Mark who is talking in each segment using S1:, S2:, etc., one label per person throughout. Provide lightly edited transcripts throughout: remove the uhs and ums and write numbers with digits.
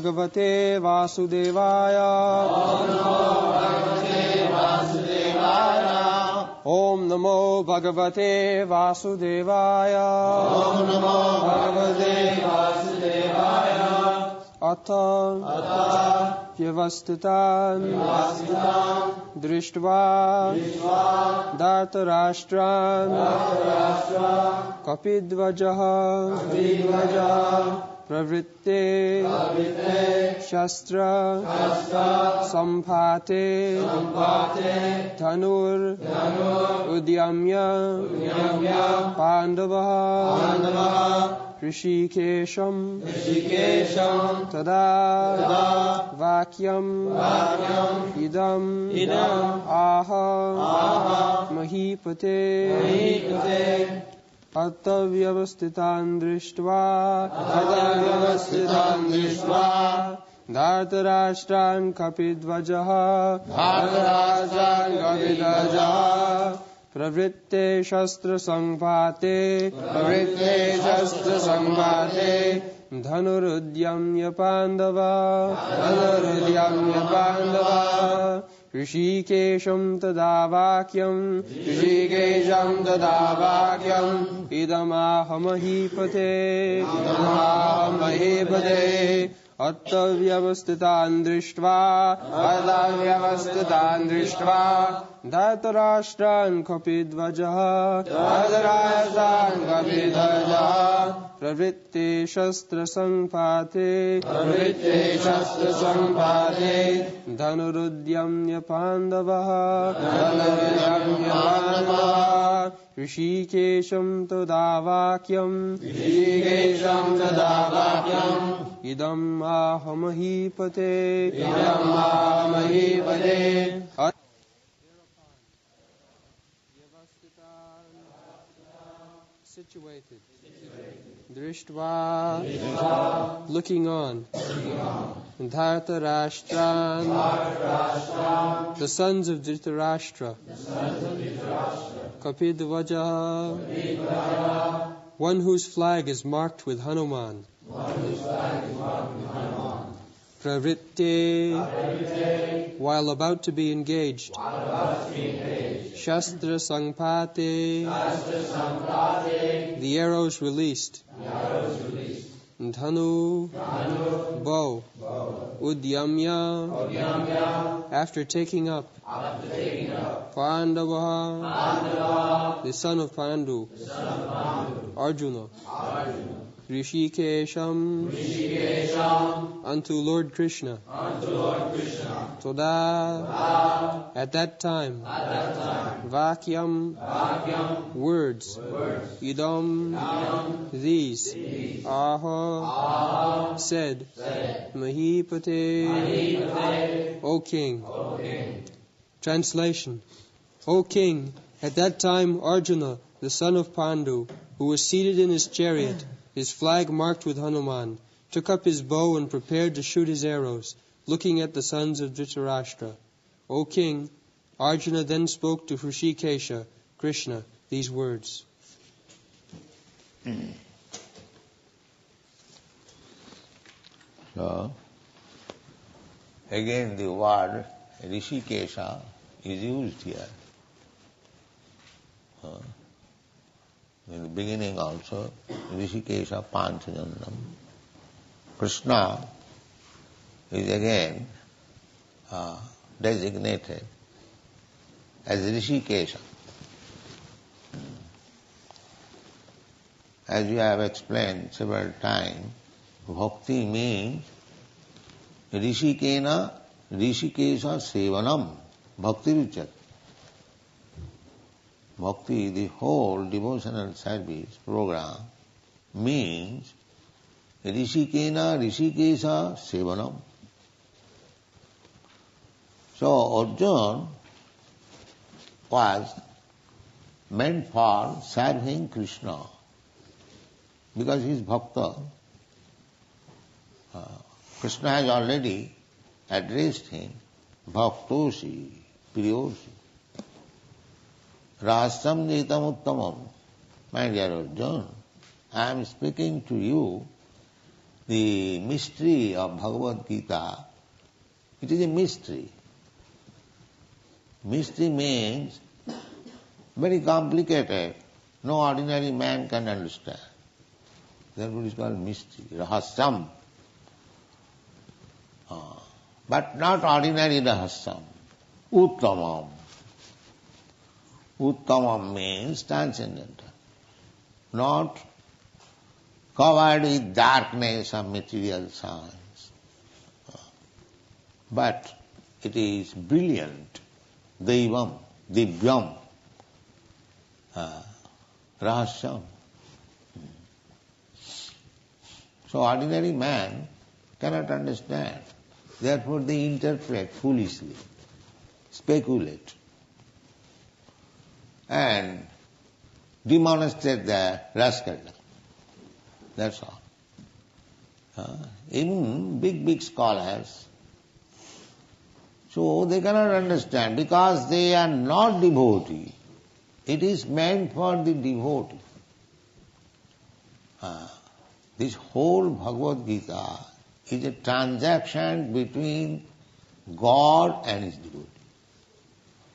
S1: Bhagavate Vasudevaya. Om Namo Bhagavate Vasudevaya.
S2: Om Namo Bhagavate Vasudevaya.
S1: Atha Vyavasthitan Drishtva Dhṛtarāṣṭra Kapidvajaha Pravritte Shastra Sampate Dhanur Udyamya Pandavaha Hṛṣīkeśam Tada Vakyam Idam Aha Mahipate Atavyavasthitan Drishtva Dhṛtarāṣṭran Kapidvajaha Pravritte Shastra Sampate Dhanurudhyamya Pandava Hṛṣīkeśam Tada Vakyam Idamahamahi Atavyavasthitan Drishtva Dhṛtarāṣṭran Kapidvajaha Pravritte Shastra Sampate Dhanurudhyamya Pandavaha Hṛṣīkeśam Tada Vakyam Idam Ahamahipate Situated. Drishtva, looking on. Dhṛtarāṣṭra, the sons of Dhṛtarāṣṭra. Kapidvajaha, one whose flag is marked with Hanuman. Pravritte, while about to be engaged. Shastra Sampate, the arrows released. Dhanu, bow. Udyamya, after taking up. Pandavaha, the son of Pandu. Arjuna. Hṛṣīkeśam, unto Lord Krishna. Toda, at that time. Vakyam, words. Idam, these. Aha, said. Mahipate, O king. Translation. O king, at that time Arjuna, the son of Pandu, who was seated in his chariot, his flag marked with Hanuman, took up his bow and prepared to shoot his arrows, looking at the sons of Dhṛtarāṣṭra. O king, Arjuna then spoke to Hṛṣīkeśa, Krishna, these words.
S2: So, again the word Hṛṣīkeśa is used here. In the beginning also, Hṛṣīkeśa Panchajannam. Krishna is again designated as Hṛṣīkeśa. As you have explained several times, Bhakti means Hṛṣīkeśa Sevanam, Bhakti Ruchat. Bhakti, the whole devotional service program, means Hṛṣīkeśa Sevanam. So Arjuna was meant for serving Krishna because he is bhakta. Krishna has already addressed him, Bhaktosi, Priyosi. Rasam Nitam Uttamam. My dear Arjuna, I am speaking to you the mystery of Bhagavad Gita, it is a mystery. Mystery means very complicated. No ordinary man can understand. That's what is called mystery, rahasam. But not ordinary rahasam, uttamam. Uttamam means transcendental, not covered with darkness of material science. But it is brilliant, daivam, divyam, rahasyam. So ordinary man cannot understand. Therefore they interpret foolishly, speculate, and demonstrate their rascaldom. That's all. Even big scholars, so they cannot understand because they are not devotee. It is meant for the devotee. This whole Bhagavad Gita is a transaction between God and His devotee.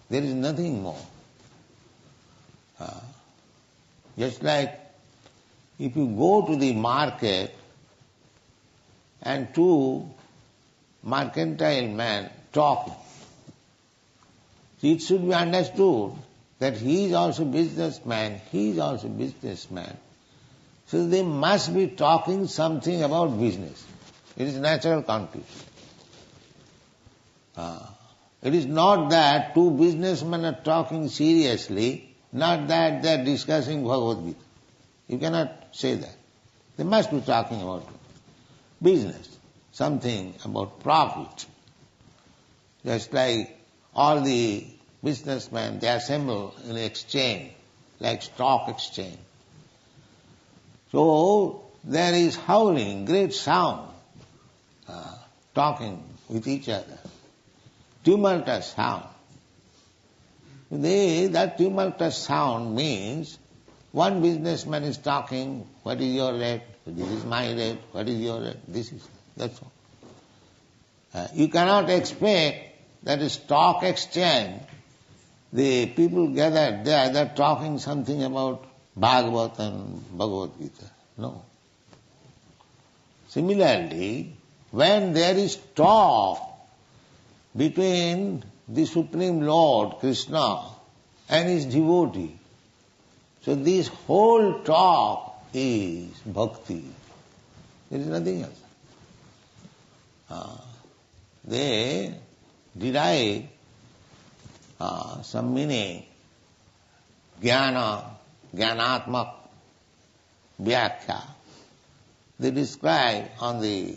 S2: There is nothing more. Just like if you go to the market and two mercantile men talking, it should be understood that he is also businessman, he is also businessman. So they must be talking something about business. It is natural conclusion. It is not that two businessmen are talking seriously, not that they are discussing Bhagavad Gita. You cannot say that. They must be talking about business, something about profit. Just like all the businessmen, they assemble in exchange, like stock exchange. So there is howling, great sound, talking with each other, tumultuous sound. That tumultuous sound means one businessman is talking, what is your rate, this is my rate, what is your rate, that's all. You cannot expect that a stock exchange, the people gathered there, they are talking something about Bhagavad and Bhagavad Gita. No. Similarly, when there is talk between the Supreme Lord Krishna and his devotee, so this whole talk is bhakti. There is nothing else. They derive some meaning, jnanatmak vyakhya. They describe on the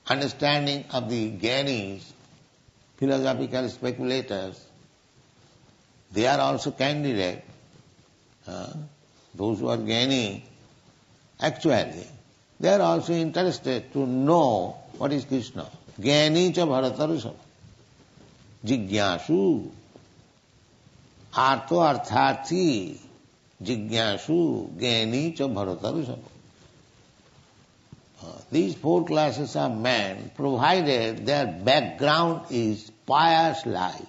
S2: understanding of the jnanis, philosophical speculators. They are also candidate. Those who are jnani, actually, they are also interested to know what is Krishna. Jnani cha Dhṛtarāṣṭra. Jigyāsu. Artho artharthi. Jigyāsu. Jnani cha Dhṛtarāṣṭra. These four classes of men, provided their background is pious life.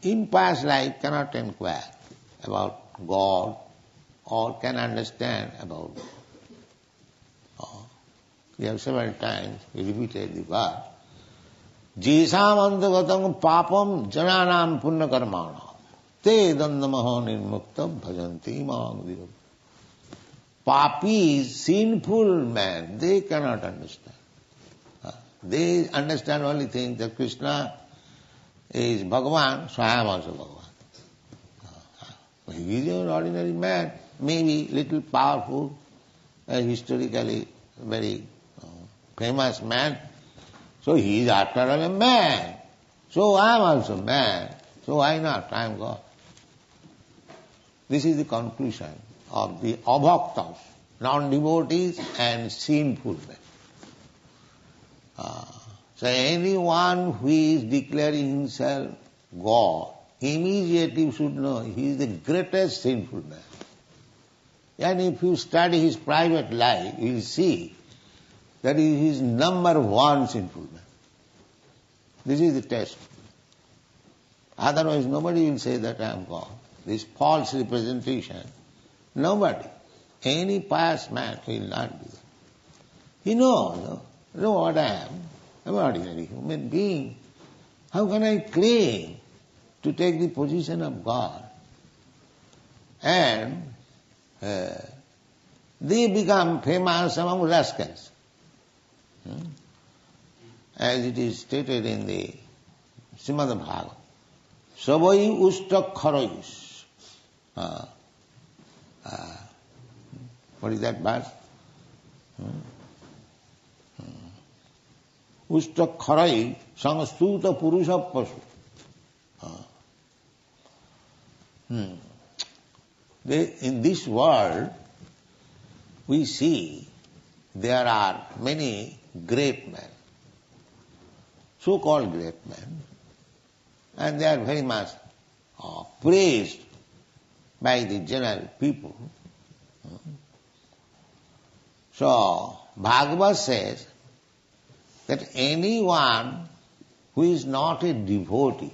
S2: Impious life cannot inquire about God or can understand about God. We have several times repeated the verse. Jisam antagatam papam jananam punya karmana te dandamaha nirmukta bhajanti māṅ. Papis, sinful men, they cannot understand. They understand only things that Krishna is Bhagavan, so I am also Bhagavan. He is an ordinary man, maybe little powerful, historically very famous man. So he is after all a man. So I am also man. So why not? I am God. This is the conclusion of the abhaktas, non-devotees and sinful men. So anyone who is declaring himself God, immediately should know he is the greatest sinful man. And if you study his private life, you will see that he is number one sinful man. This is the test. Otherwise nobody will say that I am God. This false representation, nobody, any pious man will not do that. He knows, what I am. I am an ordinary human being. How can I claim to take the position of God? And they become famous among rascals. As it is stated in the Srimad Bhagavatam. Savai ustakharais. What is that verse? Ustakharai samstuta purusha pasu. In this world, we see there are many great men, so-called great men, and they are very much praised by the general people. So, Bhagavad says that anyone who is not a devotee,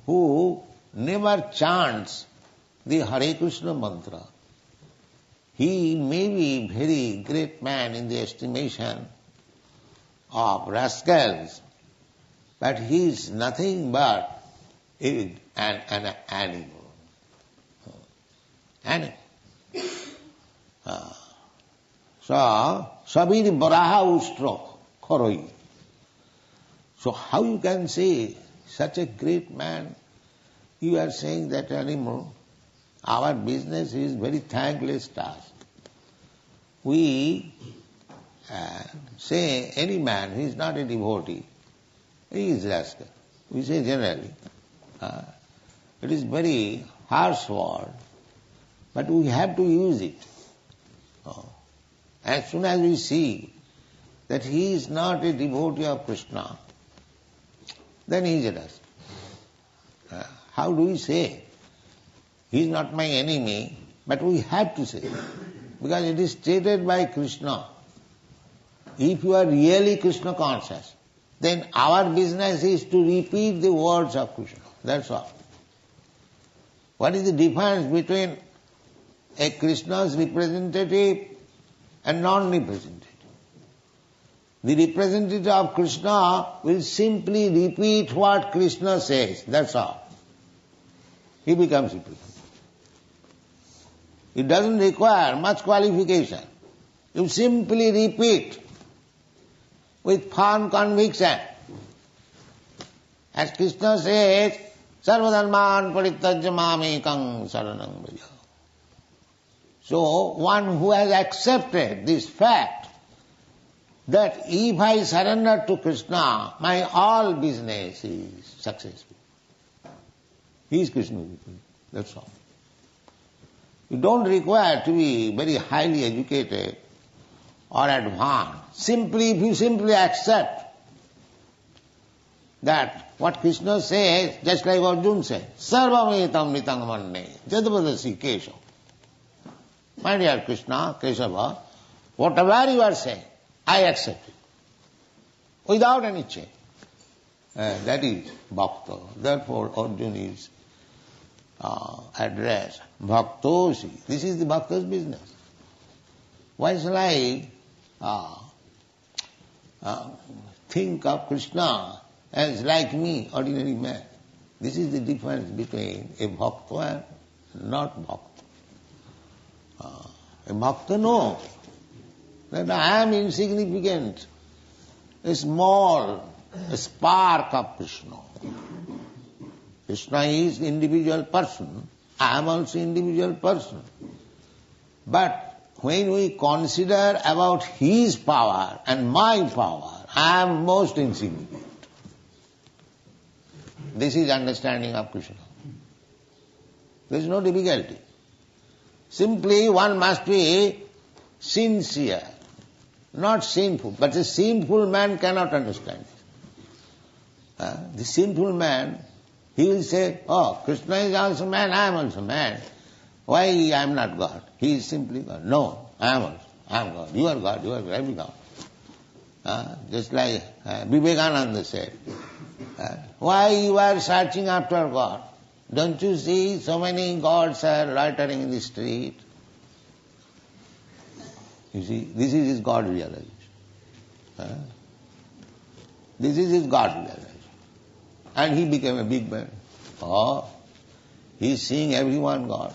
S2: who never chants the Hare Krishna mantra, he may be very great man in the estimation of rascals, but he is nothing but an animal. So, sabiri baraha ustra kharoi. So how you can say such a great man, you are saying that animal? Our business is very thankless task. We say any man who is not a devotee, he is rascal. We say generally. It is very harsh word, but we have to use it. As soon as we see that he is not a devotee of Krishna, then he is a rascal. How do we say? He is not my enemy, but we have to say, because it is stated by Krishna. If you are really Krishna conscious, then our business is to repeat the words of Krishna. That's all. What is the difference between a Krishna's representative and non-representative? The representative of Krishna will simply repeat what Krishna says. That's all. He becomes representative. It doesn't require much qualification. You simply repeat with firm conviction. As Krishna says, sarvadharman parityajya mamekam saranam vraja. So one who has accepted this fact that if I surrender to Krishna, my all business is successful. He is Krishna. That's all. You don't require to be very highly educated or advanced. If you simply accept that what Krishna says, just like Arjun said, sarvametam nitang manne, Hṛṣīkeśa. My dear Krishna, Kesava, whatever you are saying, I accept it. Without any change. That is Bhakta. Therefore Arjun is addressed. Bhaktosi. This is the Bhakta's business. Why shall I think of Krishna as like me, ordinary man? This is the difference between a Bhakta and not Bhakta. A Bhakta knows that I am insignificant, a spark of Krishna. Krishna is individual person, I am also individual person. But when we consider about his power and my power, I am most insignificant. This is understanding of Krishna. There is no difficulty. Simply one must be sincere, not sinful. But a sinful man cannot understand it. The sinful man, he will say, oh, Krishna is also man, I am also man. Why I am not God? He is simply God. No, I am also. I am God. You are God. You are very God. Just like Vivekananda said, why you are searching after God? Don't you see so many gods are loitering in the street? You see, this is his God realization. This is his God realization. And he became a big man. He is seeing everyone God.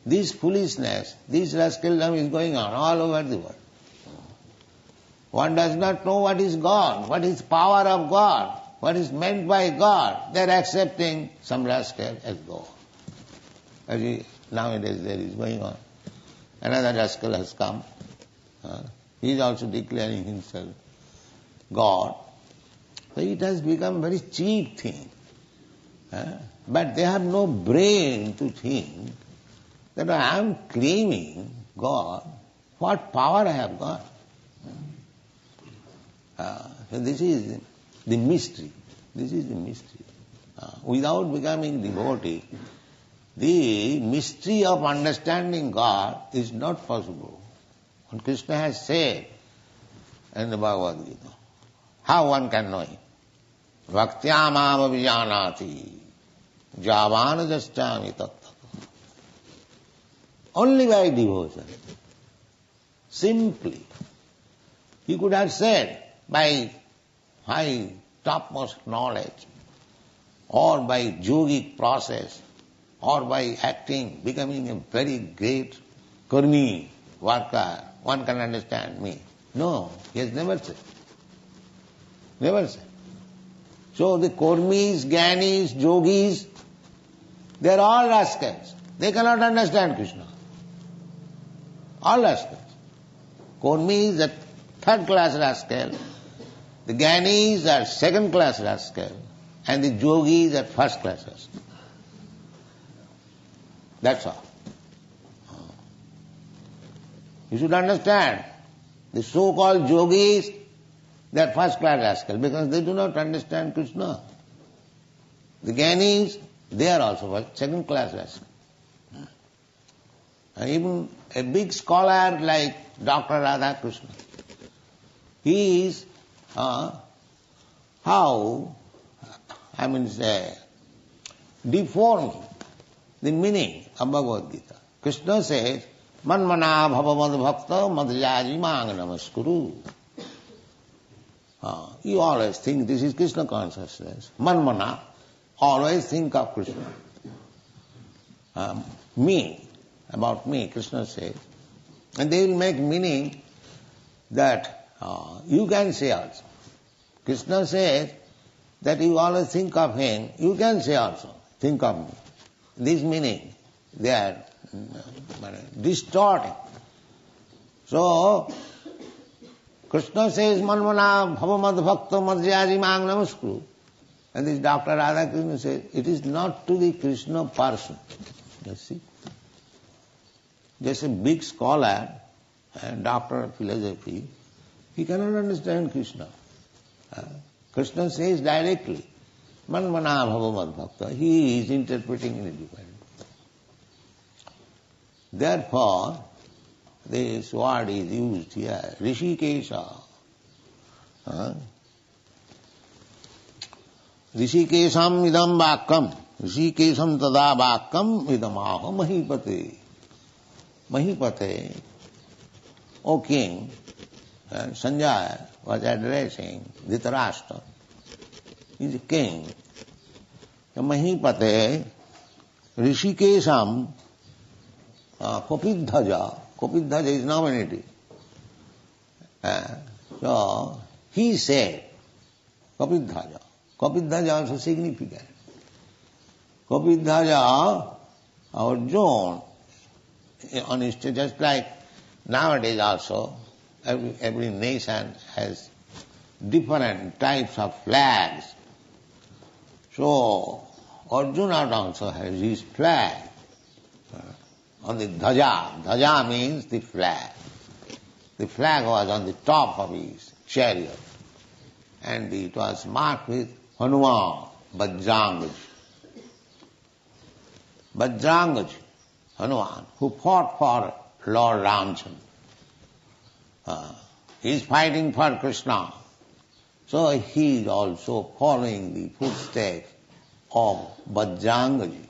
S2: This foolishness, this rascaldom is going on all over the world. One does not know what is God, what is power of God, what is meant by God. They are accepting some rascal as God. Nowadays there is going on. Another rascal has come. He is also declaring himself God. So it has become a very cheap thing. But they have no brain to think that I am claiming God. What power I have got? So this is the mystery. This is the mystery. Without becoming devotee, the mystery of understanding God is not possible. And Krishna has said in the Bhagavad Gita, how one can know Him? Bhaktyāmāva vijanāti jāvāna jaścāmi tattva. Only by devotion. Simply. He could have said by high topmost knowledge or by yogic process or by acting, becoming a very great karmi, worker, one can understand me. No, he has never said. Never said. So the karmis, jnanis, yogis, they are all rascals. They cannot understand Krishna. All rascals. Karmis is a third class rascal, the jnanis are second class rascal, and the yogis are first class rascal. That's all. You should understand, the so-called yogis, they are first class rascals because they do not understand Krishna. The jnanis, they are also second class rascals. And even a big scholar like Dr. Radha Krishna, he is deforming the meaning of Bhagavad Gita. Krishna says, Manmana bhava mad bhakta madhyaji mang namaskuru. You always think this is Krishna consciousness. Manmana, always think of Krishna. Me, about me, Krishna says. And they will make meaning that you can say also. Krishna says that you always think of him, you can say also, think of me. This meaning, they are distorting. So, Krishna says, Manmana bhavamad bhakta madhyaji mang namaskuru. And this Dr. Radha Krishna says, it is not to the Krishna person. You see? Just a big scholar and doctor of philosophy, he cannot understand Krishna. Krishna says directly, Manmana bhavamad bhakta. He is interpreting in a different way. Therefore, this word is used here, Hṛṣīkeśa. Hṛṣīkeśam idam bhakam, Hṛṣīkeśam tada bhakam idamaha mahipate. Mahipate, O king, Sanjaya was addressing Dhṛtarāṣṭra. He is a king. Mahipate, Hṛṣīkeśam Kopidhaja. Kopidhaja is nominative. So, he said, Kopidhaja. Kopidhaja also significant. Kopidhaja, Arjun, on his, just like nowadays also, every nation has different types of flags. So, Arjuna also has his flag on the dhaja. Dhaja means the flag. The flag was on the top of his chariot, and it was marked with Hanuman, Vajrangaj. Vajrangaj, Hanuman, who fought for Lord Ramchandra. He is fighting for Krishna. So he is also following the footsteps of Bajrangaji.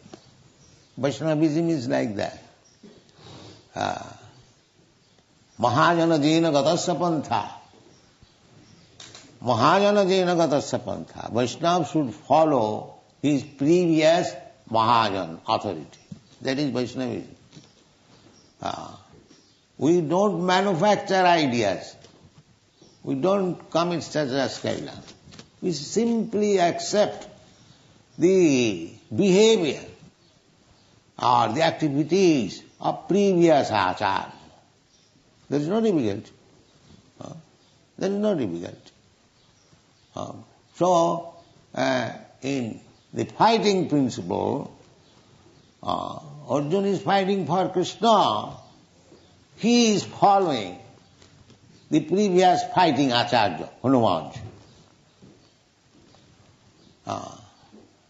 S2: Vaishnavism is like that. Mahajana jena gatasya pantha. Mahajana jena gatasya pantha. Vaishnava should follow his previous Mahajan authority. That is Vaishnavism. We don't manufacture ideas. We don't commit such as kaila. We simply accept the behavior or the activities of previous ācāryas. There is no difficulty. There is no difficulty. So, in the fighting principle, Arjuna is fighting for Krishna. He is following the previous fighting ācārya, Hanuman.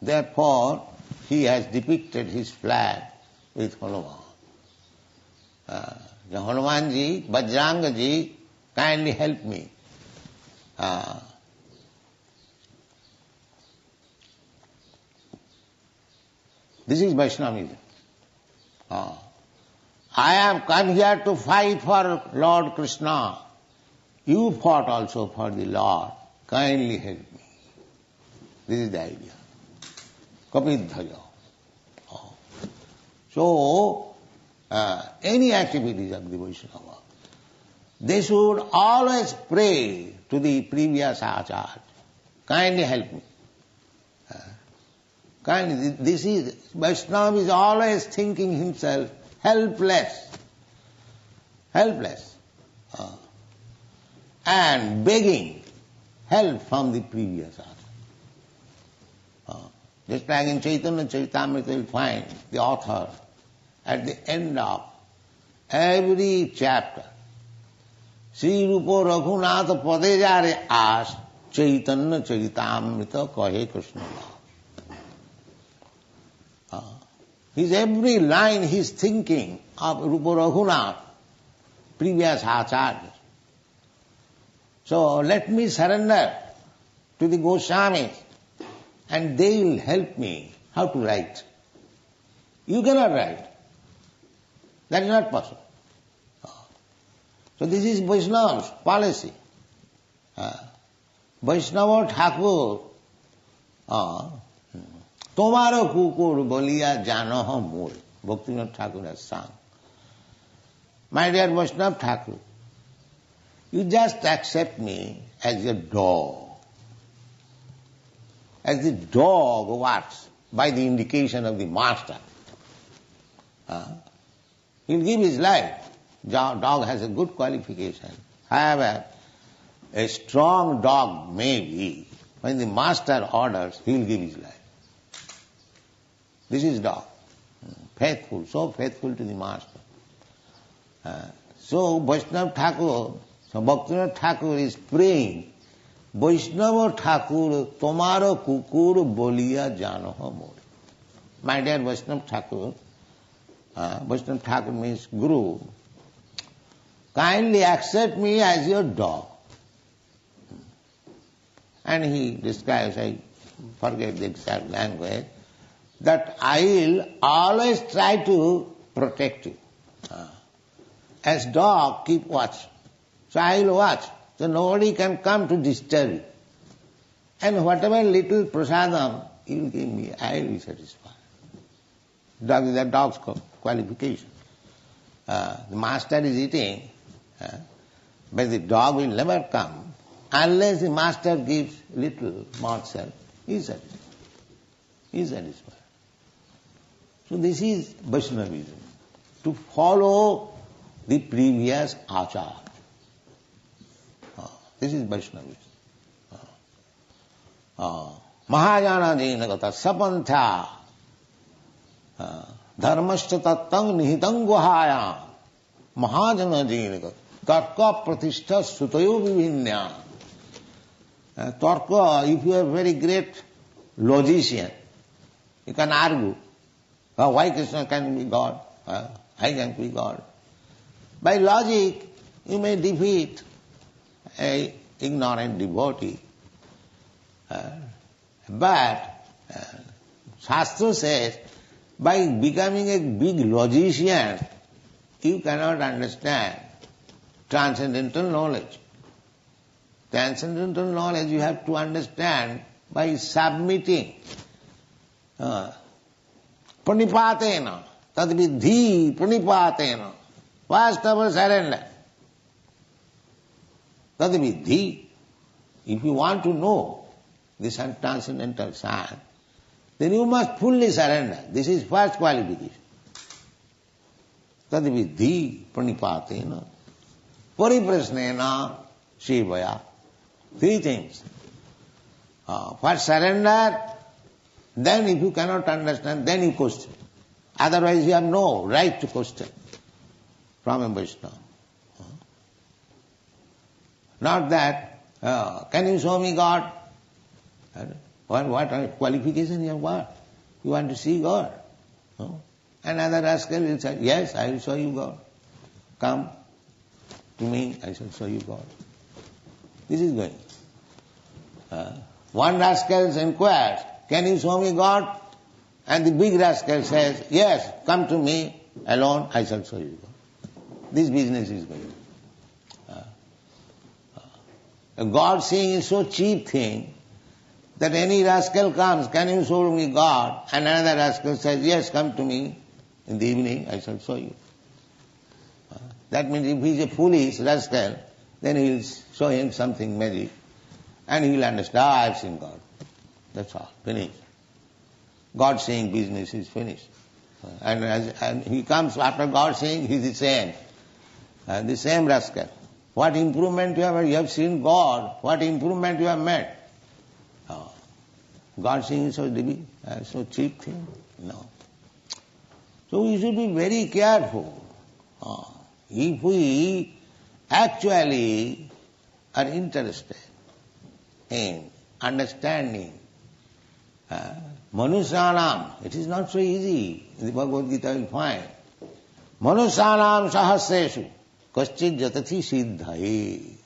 S2: Therefore, he has depicted his flag with Hanuman. Hanumanji, Bajrangaji, kindly help me. This is Vaishnavism. I have come here to fight for Lord Krishna. You fought also for the Lord. Kindly help me. This is the idea. Kapidhaja. So, any activities of the Vaiṣṇava, they should always pray to the previous ācāryas. Kindly help me. Kindly, this is, Vaishnava is always thinking himself helpless. Helpless. And begging help from the previous ācāryas. Just like in Chaitanya Charitamrita, you will find the author at the end of every chapter, Sri Rupa Raghunatha Padejare As Chaitanya Charitamrita Kahe Krishna. His every line he is thinking of Rupa Raghunath, previous ācāryas. So let me surrender to the Goswamis and they will help me how to write. You cannot write. That is not possible. So this is Vaishnava's policy. Vaishnava Thakur, Tomaro kukur bolia janoha mul. Bhaktivedanta Thakur has sung. My dear Vaishnava Thakur, you just accept me as a dog. As the dog works by the indication of the master. He'll give his life. Dog has a good qualification. However, a strong dog may be, when the master orders, he'll give his life. This is dog. Faithful, so faithful to the master. So Vaishnava Thakur, so Bhaktivedanta Thakur is praying, Vaishnava Thakur, tomaro kukur bolia janoha mor. My dear Vaishnava Thakur means Guru, kindly accept me as your dog. And he describes, I forget the exact language, that I will always try to protect you. As dog, keep watch. So I will watch. So nobody can come to disturb you. And whatever little prasadam you will give me, I will be satisfied. Dog is a dog's qualification. The master is eating, but the dog will never come unless the master gives little morsel. He is satisfied. He is satisfied. So this is Vaishnavism, to follow the previous ācāryas. This is Vaishnavism. Mahajana jena gata sapantha dharmascha tattang nihitang guhaya mahajana jena gata tarka pratishtha sutayo vivinya. Tarka, if you are a very great logician, you can argue, why Krishna can be God? I can be God. By logic, you may defeat an ignorant devotee. But Shastra says, by becoming a big logician, you cannot understand transcendental knowledge. Transcendental knowledge you have to understand by submitting. Pranipatena, tad vidhi pranipatena. First of all, surrender. Tad vidhi. If you want to know this transcendental science, then you must fully surrender. This is first qualification. Tad vidhi pranipatena. Pariprasnena shivaya. Three things. First surrender, then if you cannot understand, then you question. Otherwise you have no right to question from a Vaishnava. Not that, can you show me God? What qualification you have got? You want to see God? Another rascal will say, yes, I will show you God. Come to me, I shall show you God. This is going. One rascal inquires, can you show me God? And the big rascal says, yes, come to me alone, I shall show you God. This business is going. God seeing is so cheap thing that any rascal comes, can you show me God? And another rascal says, yes, come to me in the evening, I shall show you. That means if he is a foolish rascal, then he will show him something magic and he will understand, I have seen God. That's all, finished. God seeing business is finished. And he comes after God seeing, he is the same. The same rascal. What improvement you have seen God, what improvement you have made. God seeing is so cheap thing. No. So we should be very careful. If we actually are interested in understanding Manusyanam, it is not so easy. In the Bhagavad Gita you will find Manusyanam sahasreshu kaschid jatati siddhaye.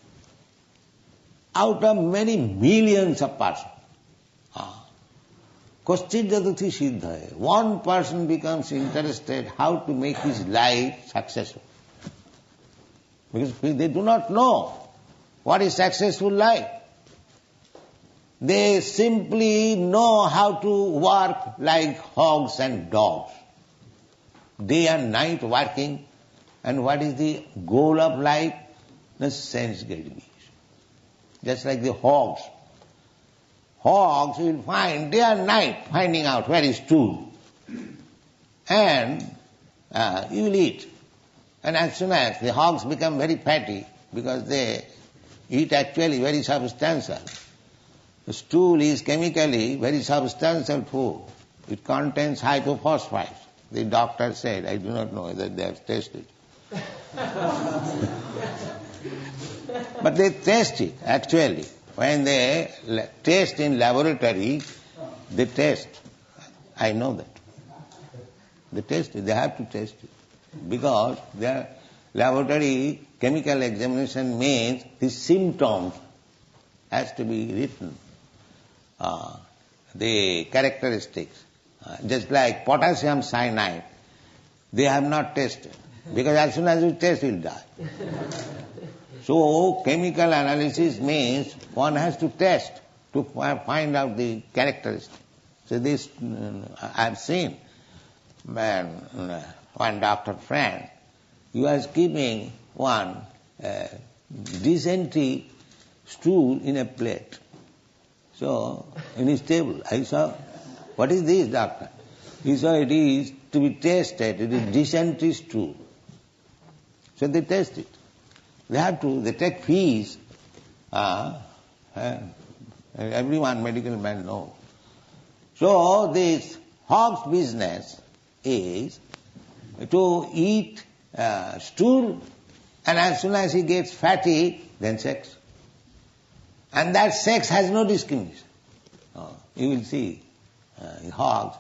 S2: Out of many millions of persons, kaschid jatati siddhaye, one person becomes interested how to make his life successful. Because they do not know what is successful life. They simply know how to work like hogs and dogs. Day and night working. And what is the goal of life? The sense gratification. Just like the hogs. Hogs will find day and night finding out where is stool. And you will eat. And as soon as the hogs become very fatty, because they eat actually very substantial. The stool is chemically very substantial food. It contains hypophosphites. The doctor said, I do not know whether they have tested. But they test it actually. When they test in laboratory, they test. I know that. They test it. They have to test it. Because their laboratory chemical examination means the symptoms has to be written. The characteristics. Just like potassium cyanide, they have not tested. Because as soon as you test, you will die. So, chemical analysis means one has to test to find out the characteristics. So this, I have seen one doctor friend, he was keeping one dysentery stool in a plate. So, in his table, I saw, what is this, doctor? He saw it is to be tested, it is dysentery stool. So they test it. They take fees. Everyone, medical man knows. So this hog's business is to eat stool, and as soon as he gets fatty, then sex. And that sex has no discrimination. You will see, hogs,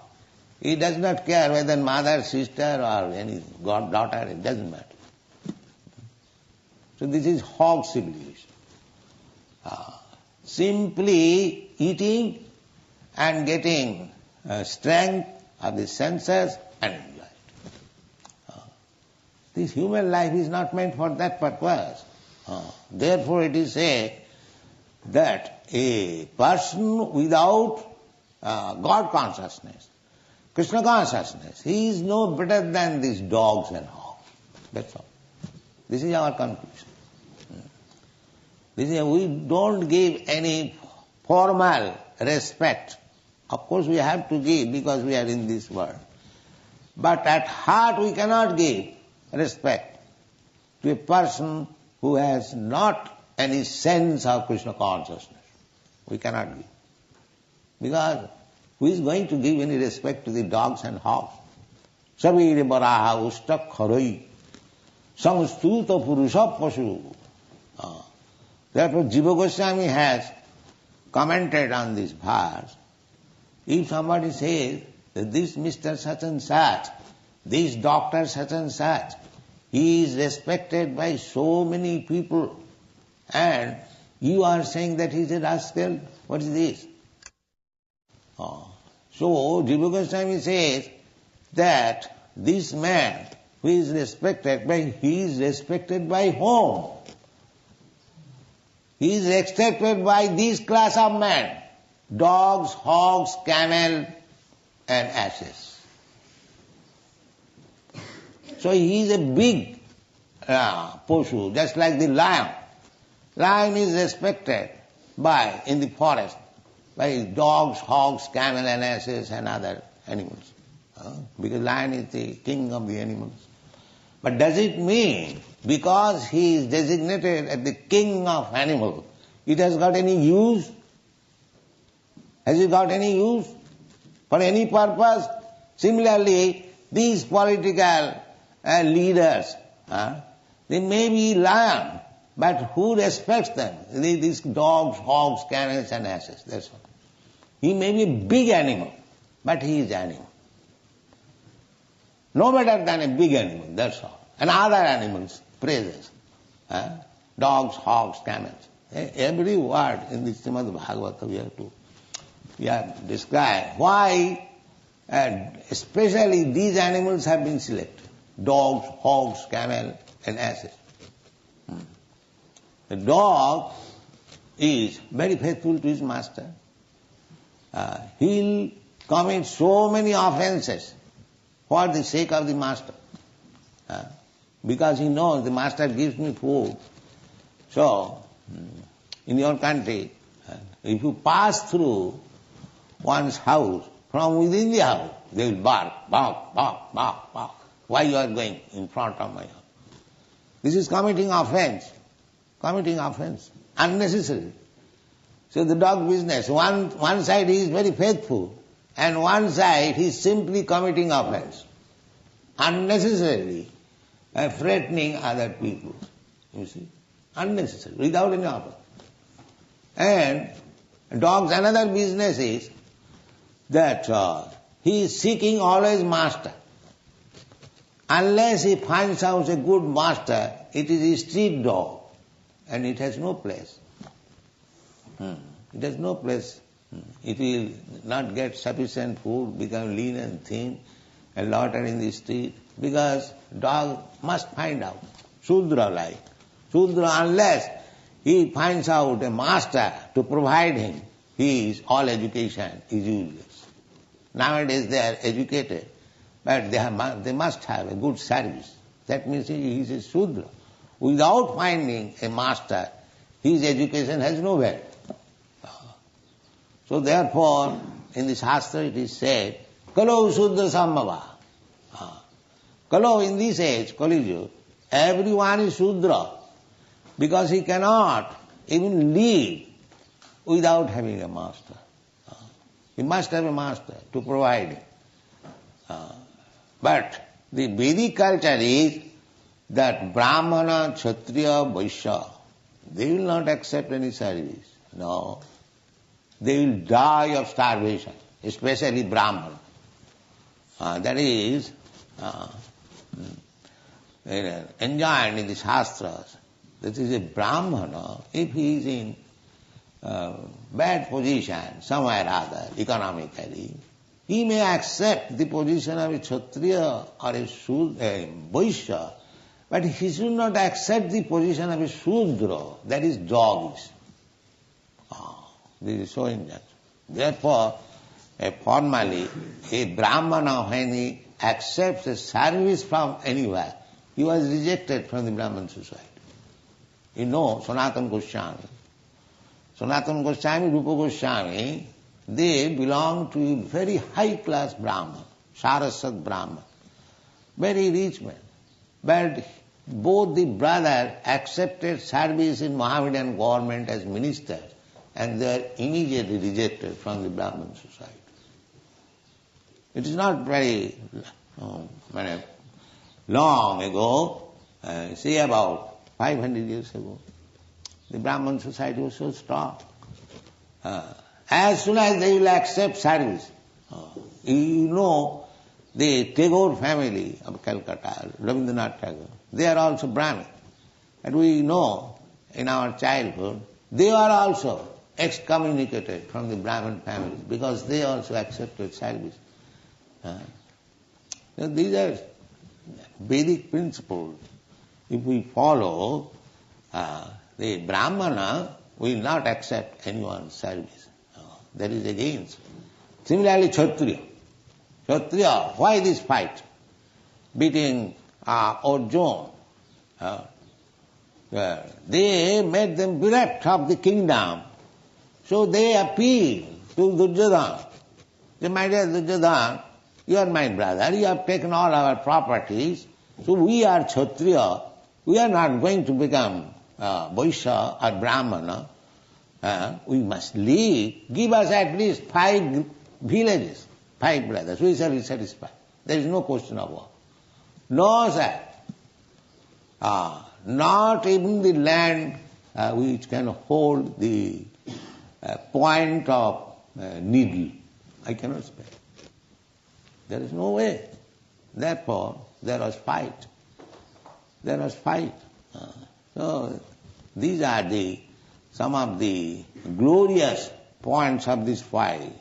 S2: he does not care whether mother, sister or any daughter, it doesn't matter. So this is hog civilization. Simply eating and getting strength of the senses and enjoy it. This human life is not meant for that purpose. Therefore it is said that a person without God consciousness, Krishna consciousness, he is no better than these dogs and hogs. That's all. This is our conclusion. We don't give any formal respect. Of course we have to give because we are in this world. But at heart we cannot give respect to a person who has not any sense of Krishna consciousness. We cannot give. Because who is going to give any respect to the dogs and hogs? Sabire baraha usta kharai samstuta purusha pasu. Therefore Jiva Goswami has commented on this verse. If somebody says that this Mr. such and such, this doctor such and such, he is respected by so many people, and you are saying that he is a rascal, what is this? So Jiva Goswami says that this man who is respected he is respected by whom? He is respected by this class of men: dogs, hogs, camel and asses. So he is a big poshu, just like the lion. Lion is respected in the forest by dogs, hogs, camel and asses and other animals. Because lion is the king of the animals. But does it mean because he is designated as the king of animals, it has got any use? Has it got any use for any purpose? Similarly, these political leaders, they may be lion, but who respects them? These dogs, hogs, camels and asses, that's all. He may be a big animal, but he is animal. No better than a big animal, that's all. And other animals, praises. Dogs, hogs, camels. Every word in the Srimad Bhagavata we have described why especially these animals have been selected. Dogs, hogs, camel and asses. The dog is very faithful to his master. He'll commit so many offenses for the sake of the master. Because he knows the master gives me food. So, in your country, if you pass through one's house, from within the house, they will bark, bark, bark, bark, bark. Why you are going in front of my house? This is committing offense, unnecessary. So the dog business, one side he is very faithful, and one side he is simply committing offense, unnecessarily threatening other people. You see, unnecessary, without any offense. And dog's another business is that he is seeking always master. Unless he finds out a good master, it is a street dog, and it has no place. It has no place. It will not get sufficient food, become lean and thin, and loiter in the street, because dog must find out, Shudra-like. Shudra, unless he finds out a master to provide him, all education is useless. Nowadays they are educated, but they must have a good service. That means he is a Shudra. Without finding a master, his education has no value. So therefore, in the Shastra it is said, Kalo Shudra Sambhava. Kalo, in this age, Kali Yuga, everyone is Shudra, because he cannot even live without having a master. He must have a master to provide him. But the Vedic culture is that Brahmana, Kshatriya, Vaishya, they will not accept any service. No. They will die of starvation, especially Brahmana. That is enjoined in the Shastras. That is a Brahmana, if he is in bad position somewhere or other, economically, he may accept the position of a Kshatriya or a Vaishya, but he should not accept the position of a Shudra, that is dogs. This is so injustice. Therefore, formally, a Brahmana, when he accepts a service from anywhere, he was rejected from the Brahman society. You know, Sanatana Goswami, Rupa Goswami, they belong to a very high class Brahman, Saraswat Brahman, very rich man. But both the brothers accepted service in Mohammedan government as ministers, and they are immediately rejected from the Brahman society. It is not very long ago, say about 500 years ago, the Brahman society was so strong. As soon as they will accept service, you know, the Tagore family of Calcutta, Rabindranath Tagore, they are also Brahmin. And we know in our childhood, they are also excommunicated from the Brahmin family because they also accepted service. So these are Vedic principles. If we follow, the Brahmana will not accept anyone's service. That is against. Similarly, Kshatriya. Kshatriya, why this fight between Arjun? They made them bereft of the kingdom. So they appeal to Duryodhana. They, my dear Duryodhana, you are my brother, you have taken all our properties, so we are Kshatriya, we are not going to become Vaishya or Brahmana. We must leave. Give us at least 5 villages, 5 brothers. We shall be satisfied. There is no question of war. No, sir. Not even the land which can hold the point of needle. I cannot spare. There is no way. Therefore, there was fight. There was fight. So, these are some of the glorious points of this fight.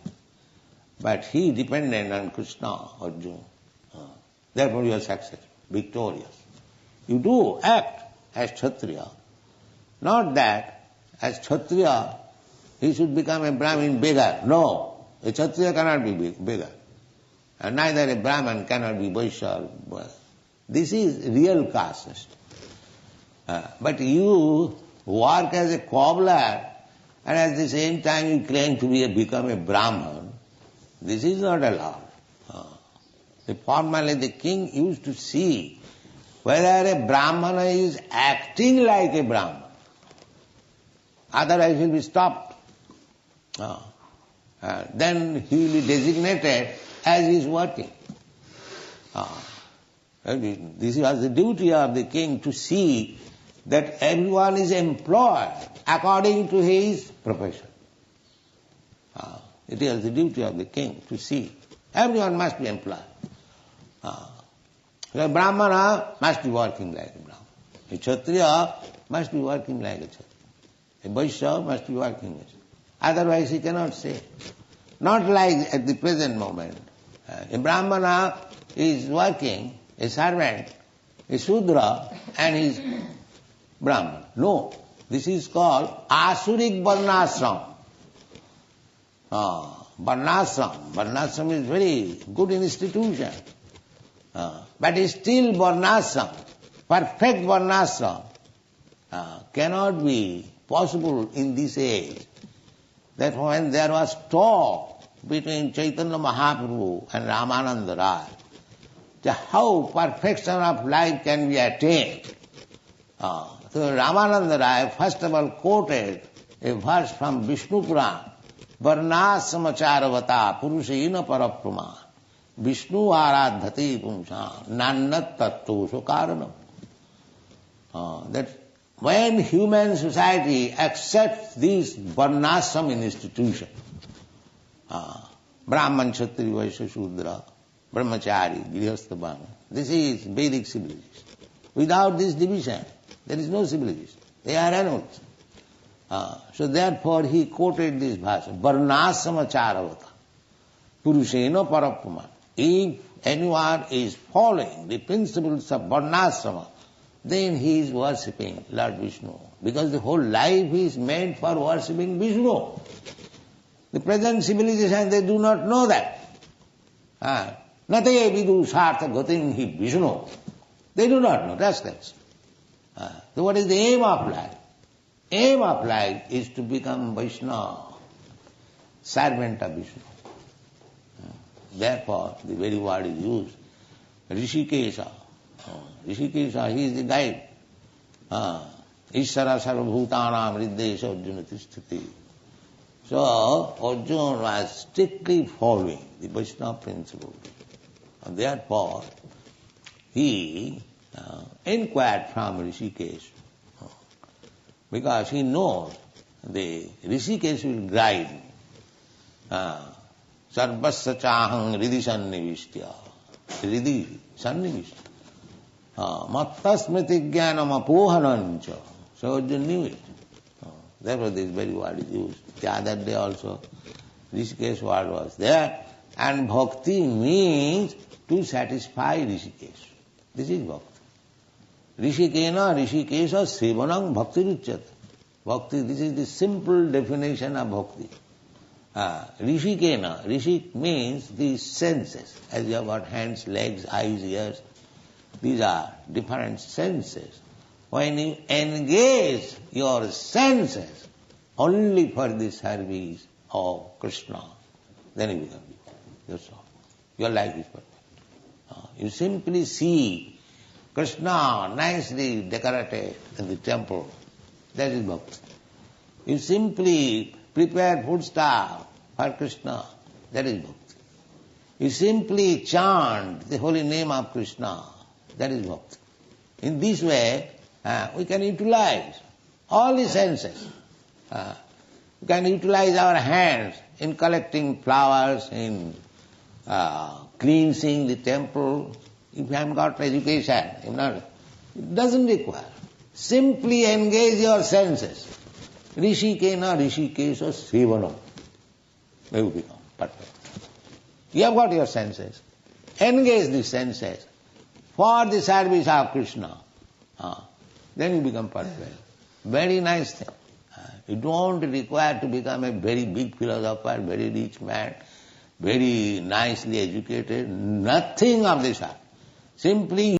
S2: But he depended on Krishna, Arjuna. Therefore he was successful, victorious. You do act as Kshatriya. Not that as Kshatriya he should become a Brahmin beggar. No, a Kshatriya cannot be beggar. And neither a Brahman cannot be Vaishya. This is real caste system. But you work as a cobbler and at the same time you claim to become a Brahman. This is not allowed. Formerly the king used to see whether a Brahmana is acting like a Brahman. Otherwise he will be stopped. Then he will be designated as he is working. This was the duty of the king to see that everyone is employed according to his profession. It is the duty of the king to see. Everyone must be employed. A Brahmana must be working like a Brahmana. A Kshatriya must be working like a Kshatriya. A Vaishya must be working like a Kshatriya. Otherwise he cannot say. Not like at the present moment. A Brahmana is working, a servant, a Shudra, and he is Brahman. No. This is called Asurik Varnashram. Varnashram. Varnashram is very good institution. But still Varnashram, perfect Varnashram, cannot be possible in this age. That when there was talk between Chaitanya Mahaprabhu and Ramananda Rai, how perfection of life can be attained. So Ramananda Rai first of all quoted a verse from Vishnu Purana, Varnasamacharvata Purushena Paraprama Vishnu Aradhati Pumsa Nannat Tattosho Karanam. That when human society accepts this Varnashram institution, Brahman, Kshatriya, Vaishya, Shudra, Brahmachari, Grihastha, this is Vedic civilization. Without this division, there is no civilization. They are animals. So therefore he quoted this verse, Varnāsama Charavata, Puruṣena Parappama. If anyone is following the principles of Varnāsama, then he is worshipping Lord Vishnu. Because the whole life is meant for worshipping Vishnu. The present civilization, they do not know that. Nate vidu sartha gatim hi Vishnu. They do not know, that's that. So what is the aim of life? Aim of life is to become Vaiṣṇava, servant of Vishnu. Therefore, the very word is used, Hṛṣīkeśa. Hṛṣīkeśa, he is the guide. Ishara sarvabhutānam riddesha Arjuna tisthati. So, Arjuna was strictly following the Vaishnava principle. And therefore, he inquired from Hṛṣīkeśa. Because he knows the Hṛṣīkeśa will guide me. Sarvasya chahang ridhi sannivishya. Ridhi sannivishya. Mattasmriti jnanam apohanancha. So Arjuna knew it. Therefore this very word is used. The other day also Hṛṣīkeśa word was there. And bhakti means to satisfy Hṛṣīkeśa. This is bhakti. Hṛṣīkeśa, Hṛṣīkeśa, sevanam bhakti ruchyate. Bhakti, this is the simple definition of bhakti. Hṛṣīkeśa, Hṛṣī means these senses. As you have got hands, legs, eyes, ears, these are different senses. When you engage your senses only for the service of Krishna, then you become pure. That's all. Your life is perfect. You simply see Krishna nicely decorated in the temple. That is bhakti. You simply prepare foodstuff for Krishna. That is bhakti. You simply chant the holy name of Krishna. That is bhakti. In this way, we can utilize all the senses. We can utilize our hands in collecting flowers, in cleansing the temple. If you haven't got education, it doesn't require. Simply engage your senses. Hṛṣīkeśa, Hṛṣīkeśa, sevanam. They will become perfect. You have got your senses. Engage the senses for the service of Krishna. Then you become perfect. Very nice thing. You don't require to become a very big philosopher, very rich man, very nicely educated. Nothing of this sort. Simply